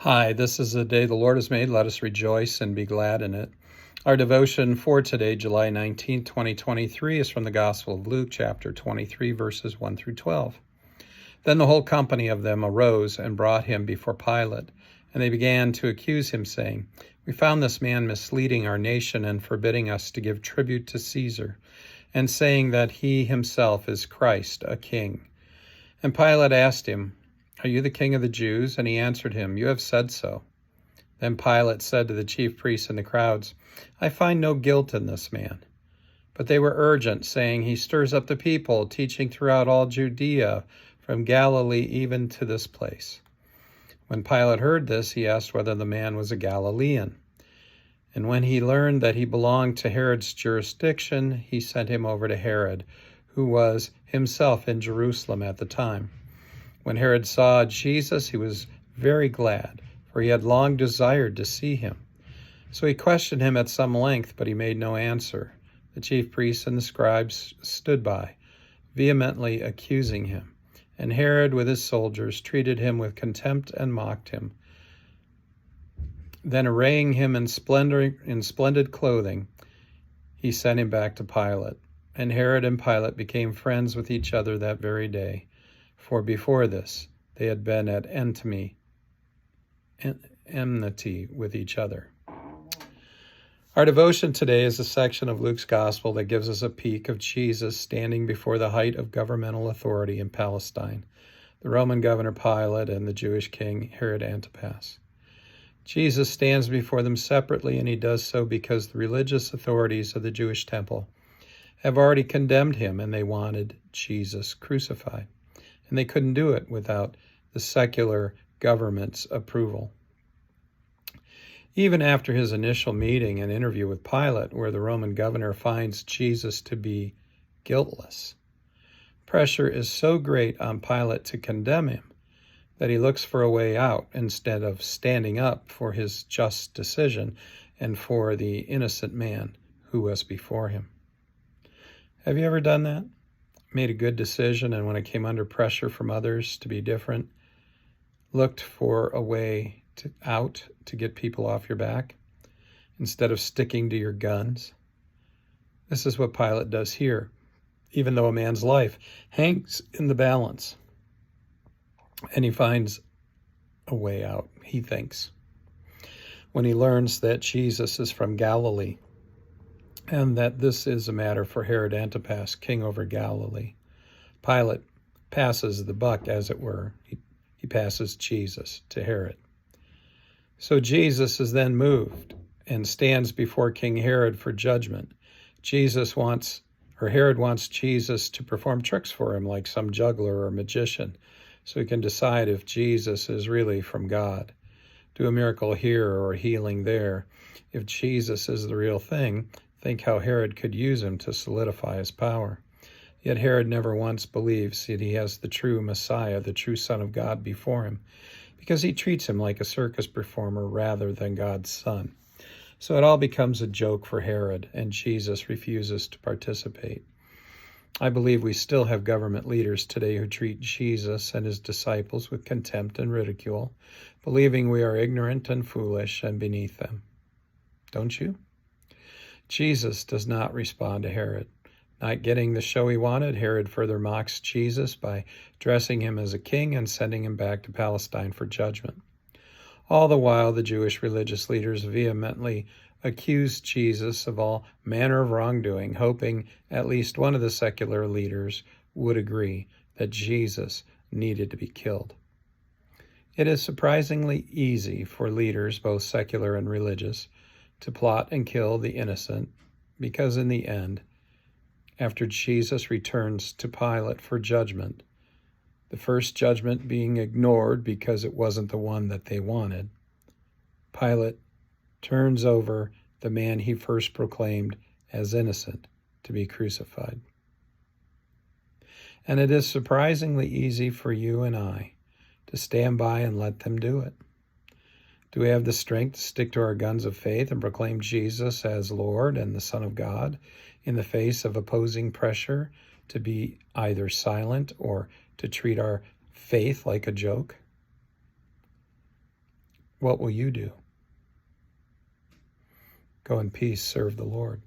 Hi, this is the day the Lord has made. Let us rejoice and be glad in it. Our devotion for today, July 19th, 2023, is from the Gospel of Luke, chapter 23, verses 1 through 12. Then the whole company of them arose and brought him before Pilate, and they began to accuse him, saying, "We found this man misleading our nation and forbidding us to give tribute to Caesar, and saying that he himself is Christ, a king." And Pilate asked him, "Are you the king of the Jews?" And he answered him, "You have said so." Then Pilate said to the chief priests and the crowds, "I find no guilt in this man." But they were urgent, saying, "He stirs up the people, teaching throughout all Judea, from Galilee even to this place." When Pilate heard this, he asked whether the man was a Galilean. And when he learned that he belonged to Herod's jurisdiction, he sent him over to Herod, who was himself in Jerusalem at the time. When Herod saw Jesus, he was very glad, for he had long desired to see him. So he questioned him at some length, but he made no answer. The chief priests and the scribes stood by, vehemently accusing him. And Herod, with his soldiers, treated him with contempt and mocked him. Then, arraying him in splendid clothing, he sent him back to Pilate. And Herod and Pilate became friends with each other that very day. For before this, they had been at enmity with each other. Our devotion today is a section of Luke's Gospel that gives us a peek of Jesus standing before the height of governmental authority in Palestine, the Roman governor Pilate and the Jewish king Herod Antipas. Jesus stands before them separately, and he does so because the religious authorities of the Jewish temple have already condemned him, and they wanted Jesus crucified. And they couldn't do it without the secular government's approval. Even after his initial meeting and interview with Pilate, where the Roman governor finds Jesus to be guiltless, pressure is so great on Pilate to condemn him that he looks for a way out instead of standing up for his just decision and for the innocent man who was before him. Have you ever done that? Made a good decision, and when it came under pressure from others to be different, looked for a way out to get people off your back instead of sticking to your guns? This is what Pilate does here, even though a man's life hangs in the balance. And he finds a way out, he thinks, when he learns that Jesus is from Galilee, and that this is a matter for Herod Antipas, king over Galilee. Pilate passes the buck, as it were. He passes Jesus to Herod. So Jesus is then moved and stands before King Herod for judgment. Herod wants Jesus to perform tricks for him, like some juggler or magician, so he can decide if Jesus is really from God. Do a miracle here or a healing there. If Jesus is the real thing, think how Herod could use him to solidify his power. Yet Herod never once believes that he has the true Messiah, the true Son of God, before him, because he treats him like a circus performer rather than God's Son. So it all becomes a joke for Herod, and Jesus refuses to participate. I believe we still have government leaders today who treat Jesus and his disciples with contempt and ridicule, believing we are ignorant and foolish and beneath them. Don't you? Jesus does not respond to Herod. Not getting the show he wanted, Herod further mocks Jesus by dressing him as a king and sending him back to Palestine for judgment. All the while, the Jewish religious leaders vehemently accused Jesus of all manner of wrongdoing, hoping at least one of the secular leaders would agree that Jesus needed to be killed. It is surprisingly easy for leaders, both secular and religious, to plot and kill the innocent, because in the end, after Jesus returns to Pilate for judgment, the first judgment being ignored because it wasn't the one that they wanted, Pilate turns over the man he first proclaimed as innocent to be crucified. And it is surprisingly easy for you and I to stand by and let them do it. Do we have the strength to stick to our guns of faith and proclaim Jesus as Lord and the Son of God in the face of opposing pressure to be either silent or to treat our faith like a joke? What will you do? Go in peace, serve the Lord.